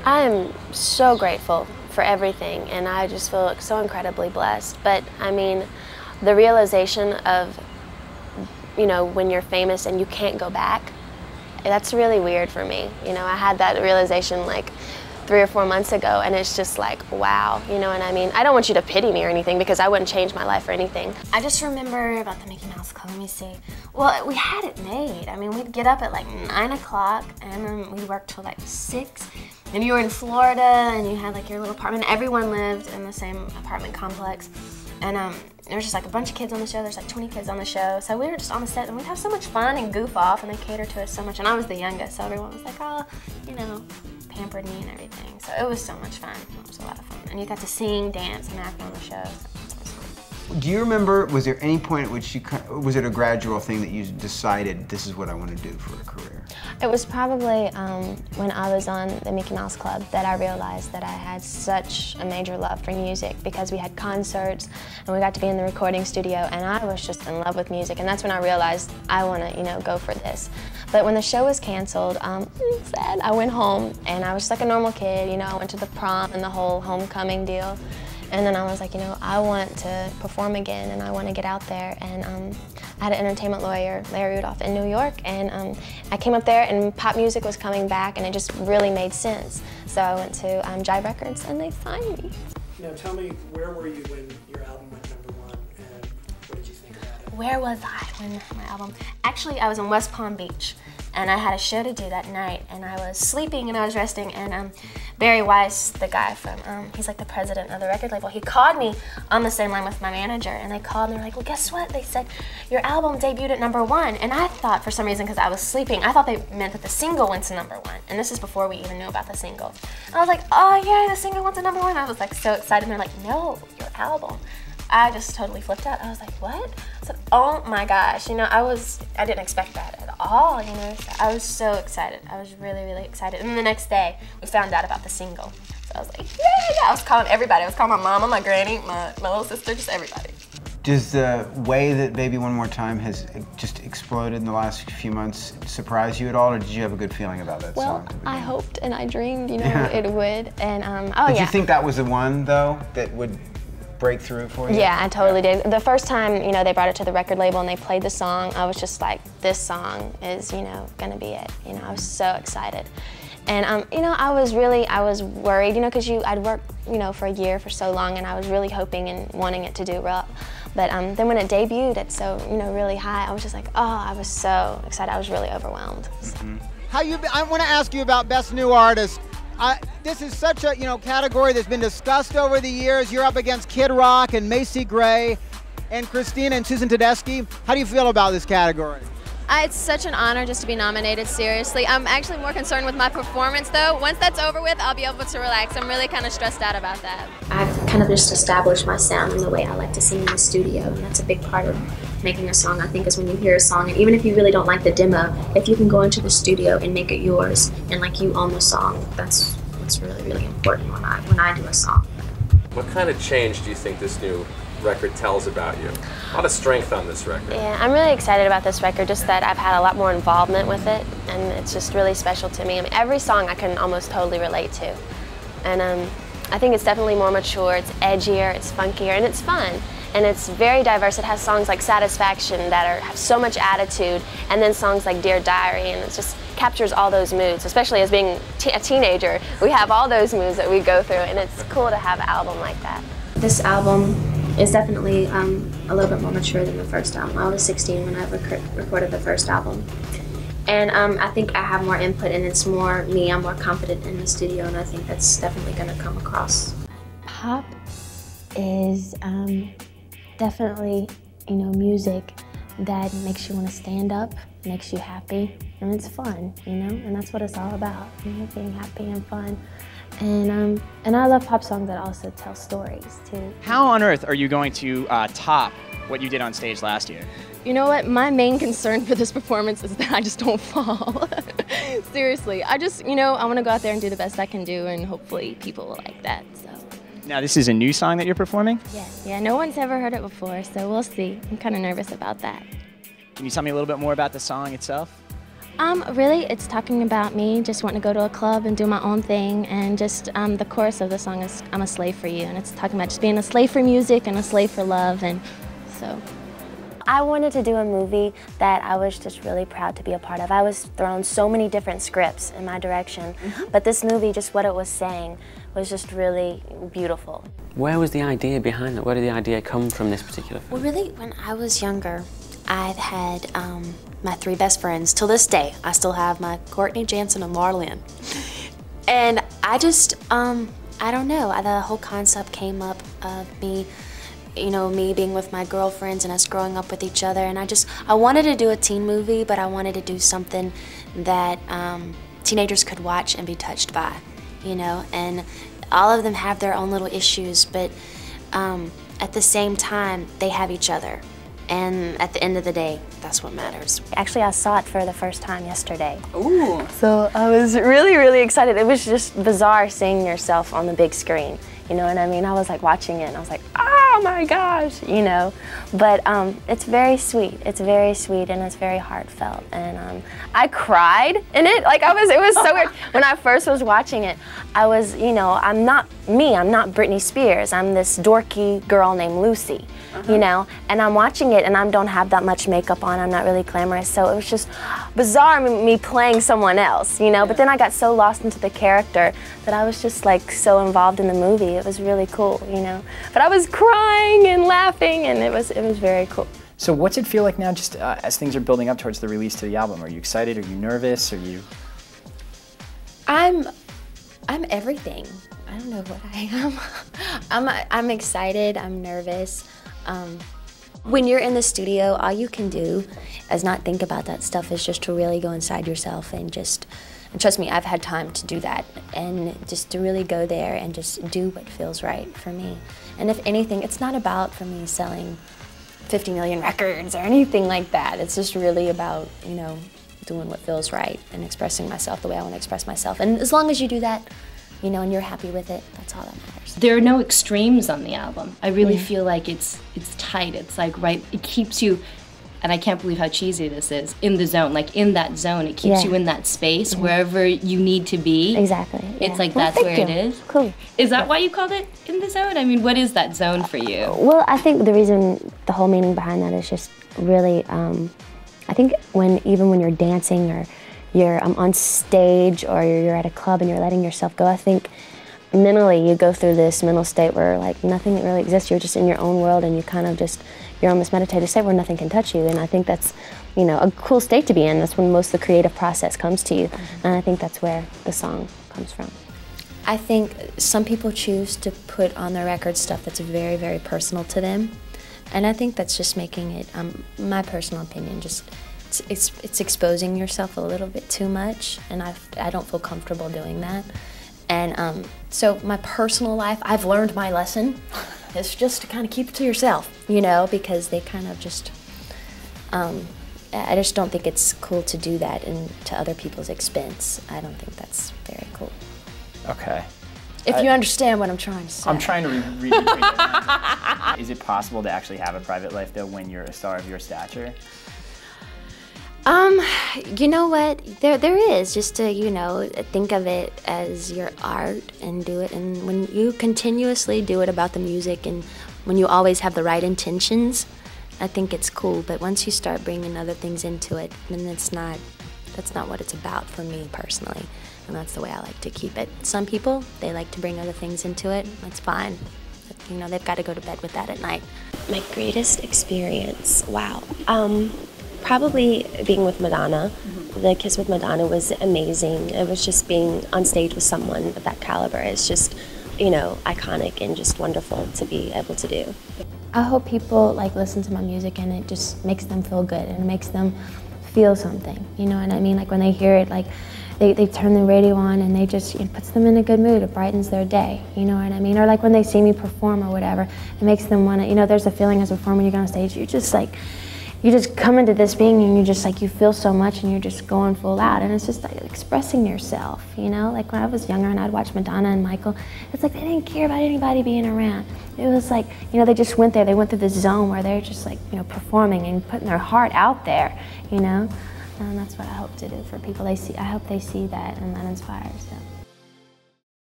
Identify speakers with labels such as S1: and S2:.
S1: I am so grateful for everything, and I just feel so incredibly blessed. But I mean, the realization of, you know, when you're famous and you can't go back, that's really weird for me. You know, I had that realization like 3 or 4 months ago, and it's just like, wow, you know what I mean? I don't want you to pity me or anything, because I wouldn't change my life or anything. I just remember about the Mickey Mouse Club, let me see. Well, we had it made. I mean, we'd get up at like 9 o'clock, and then we'd work till like 6. And you were in Florida, and you had like your little apartment. Everyone lived in the same apartment complex. And there was just like a bunch of kids on the show. There's like 20 kids on the show. So we were just on the set, and we'd have so much fun and goof off, and they catered to us so much. And I was the youngest, so everyone was like, oh, you know, pampered me and everything. So it was so much fun. It was a lot of fun. And you got to sing, dance, and act on the show. So
S2: do you remember, was there any point at which you, was it a gradual thing that you decided this is what I want to do for a career?
S1: it was probably when I was on the Mickey Mouse Club that I realized that I had such a major love for music, because we had concerts and we got to be in the recording studio, and I was just in love with music, and that's when I realized I want to, you know, go for this. But when the show was canceled, sad, I went home and I was just like a normal kid, you know, I went to the prom and the whole homecoming deal. And then I was like, you know, I want to perform again and I want to get out there. And I had an entertainment lawyer, Larry Rudolph, in New York, and I came up there and pop music was coming back and it just really made sense. So I went to Jive Records and they signed me.
S3: Now tell me, where were you when your album went #1 and what did you think about it?
S1: Where was I when my album? Actually, I was in West Palm Beach. And I had a show to do that night, and I was sleeping and I was resting, and Barry Weiss, the guy from, he's like the president of the record label, he called me on the same line with my manager, and they called and they were like, well, guess what? They said, your album debuted at #1, and I thought, for some reason, because I was sleeping, I thought they meant that the single went to #1, and this is before we even knew about the single. And I was like, oh yeah, the single went to #1. I was like so excited, and they're like, no, your album. I just totally flipped out. I was like, what? I said, oh my gosh, you know, I didn't expect that at all, you know. So I was so excited. I was really, really excited. And then the next day, we found out about the single. So I was like, yeah. I was calling everybody. I was calling my mama, my granny, my little sister, just everybody.
S2: Does the way that Baby One More Time has just exploded in the last few months surprise you at all, or did you have a good feeling about that song?
S1: Well, I hoped and I dreamed, you know, it would. And oh
S2: did
S1: yeah.
S2: you think that was the one, though, that would break through for you?
S1: Yeah, I totally did. The first time, you know, they brought it to the record label and they played the song, I was just like, this song is, you know, gonna be it. You know, I was so excited. And, you know, I was worried, you know, because I'd worked, you know, for a year for so long, and I was really hoping and wanting it to do well. But then when it debuted at so, you know, really high, I was just like, oh, I was so excited. I was really overwhelmed. So.
S4: I want to ask you about Best New Artist. This is such a, you know, category that's been discussed over the years. You're up against Kid Rock and Macy Gray and Christina and Susan Tedeschi. How do you feel about this category?
S5: It's such an honor just to be nominated, seriously. I'm actually more concerned with my performance, though. Once that's over with, I'll be able to relax. I'm really kind of stressed out about that.
S1: I've kind of just established my sound and the way I like to sing in the studio, and that's a big part of making a song, I think, is when you hear a song, and even if you really don't like the demo, if you can go into the studio and make it yours, and like you own the song, that's what's really, really important when I do a song.
S6: What kind of change do you think this new record tells about you? A lot of strength on this record.
S1: Yeah, I'm really excited about this record, just that I've had a lot more involvement with it, and it's just really special to me. I mean, every song I can almost totally relate to. And I think it's definitely more mature, it's edgier, it's funkier, and it's fun. And it's very diverse. It has songs like Satisfaction that have so much attitude, and then songs like Dear Diary, and it just captures all those moods, especially as being a teenager. We have all those moods that we go through, and it's cool to have an album like that. This album is definitely a little bit more mature than the first album. I was 16 when I recorded the first album. And I think I have more input, and it's more me. I'm more confident in the studio, and I think that's definitely going to come across. Pop is definitely, you know, music that makes you want to stand up, makes you happy, and it's fun, you know, and that's what it's all about, you know, being happy and fun. And I love pop songs that also tell stories too.
S7: How on earth are you going to top what you did on stage last year?
S5: You know what? My main concern for this performance is that I just don't fall. Seriously, I just, you know, I want to go out there and do the best I can do, and hopefully people will like that, so.
S7: Now, this is a new song that you're performing?
S5: Yeah, no one's ever heard it before, so we'll see. I'm kind of nervous about that.
S7: Can you tell me a little bit more about the song itself?
S5: Really, it's talking about me just wanting to go to a club and do my own thing, and just the chorus of the song is "I'm a slave for you," and it's talking about just being a slave for music and a slave for love, and so.
S1: I wanted to do a movie that I was just really proud to be a part of. I was thrown so many different scripts in my direction, but this movie, just what it was saying, was just really beautiful.
S8: Where was the idea behind it? Where did the idea come from, this particular film?
S1: Well, really, when I was younger, I had my 3 best friends. Till this day, I still have my Courtney, Jansen, and Laura Lynn. And I just, I don't know, the whole concept came up of me, you know, me being with my girlfriends and us growing up with each other. And I wanted to do a teen movie, but I wanted to do something that teenagers could watch and be touched by, you know. And all of them have their own little issues, but at the same time, they have each other. And at the end of the day, that's what matters. Actually, I saw it for the first time yesterday.
S9: Ooh.
S1: So I was really, really excited. It was just bizarre seeing yourself on the big screen. You know what I mean? I was like watching it and I was like, oh my gosh, you know. But it's very sweet. It's very sweet and it's very heartfelt. And I cried in it. Like it was so weird. When I first was watching it, I was, you know, I'm not Britney Spears. I'm this dorky girl named Lucy, you know. And I'm watching it and I don't have that much makeup on. I'm not really glamorous. So it was just bizarre me playing someone else, you know. But then I got so lost into the character that I was just like so involved in the movie. It was really cool, you know. But I was crying and laughing, and it was very cool.
S7: So what's it feel like now, just as things are building up towards the release to the album? Are you excited? Are you nervous? Are you?
S1: I'm everything. I don't know what I am. I'm excited. I'm nervous. When you're in the studio, all you can do is not think about that stuff. Is just to really go inside yourself and just. And trust me, I've had time to do that, and just to really go there and just do what feels right for me. And if anything, it's not about, for me, selling 50 million records or anything like that. It's just really about, you know, doing what feels right and expressing myself the way I want to express myself. And as long as you do that, you know, and you're happy with it, that's all that matters.
S10: There are no extremes on the album. I really feel like it's tight. It's like, right, it keeps you, and I can't believe how cheesy this is, in the zone. Like in that zone, it keeps you in that space wherever you need to be.
S1: Exactly.
S10: It's like that's where it is.
S1: Cool.
S10: Is that why you called it In the Zone? I mean, what is that zone for you?
S1: Well, I think the reason, the whole meaning behind that is just really, I think even when you're dancing or you're on stage or you're at a club and you're letting yourself go, I think mentally you go through this mental state where like nothing really exists. You're just in your own world and you kind of just, you're on this meditative state where nothing can touch you. And I think that's, you know, a cool state to be in. That's when most of the creative process comes to you. And I think that's where the song comes from. I think some people choose to put on their record stuff that's very, very personal to them. And I think that's just making it, my personal opinion, just it's exposing yourself a little bit too much. And I don't feel comfortable doing that. And so my personal life, I've learned my lesson. It's just to kind of keep it to yourself, you know, because they kind of just, I just don't think it's cool to do that to other people's expense. I don't think that's very cool.
S7: Okay.
S1: If you understand what I'm trying to say.
S7: I'm trying to read it. Is it possible to actually have a private life, though, when you're a star of your stature?
S1: You know what? There is, just to, you know, think of it as your art and do it. And when you continuously do it about the music and when you always have the right intentions, I think it's cool. But once you start bringing other things into it, then that's not what it's about for me personally. And that's the way I like to keep it. Some people, they like to bring other things into it. That's fine. But, you know, they've got to go to bed with that at night. My greatest experience, wow. Probably being with Madonna. The Kiss with Madonna was amazing. It was just being on stage with someone of that caliber. It's just, you know, iconic and just wonderful to be able to do. I hope people like listen to my music and it just makes them feel good and it makes them feel something. You know what I mean? Like when they hear it, like they turn the radio on and they just, it puts them in a good mood. It brightens their day. You know what I mean? Or like when they see me perform or whatever, it makes them want to, you know, there's a feeling as a performer when you go on stage, you're just like, you just come into this being and you just like, you feel so much and you're just going full out and it's just like expressing yourself, you know? Like when I was younger and I'd watch Madonna and Michael, it's like they didn't care about anybody being around. It was like, you know, they just went there, they went through this zone where they're just like, you know, performing and putting their heart out there, you know?
S5: And that's what I hope to do for people. I hope they see that and that inspires them.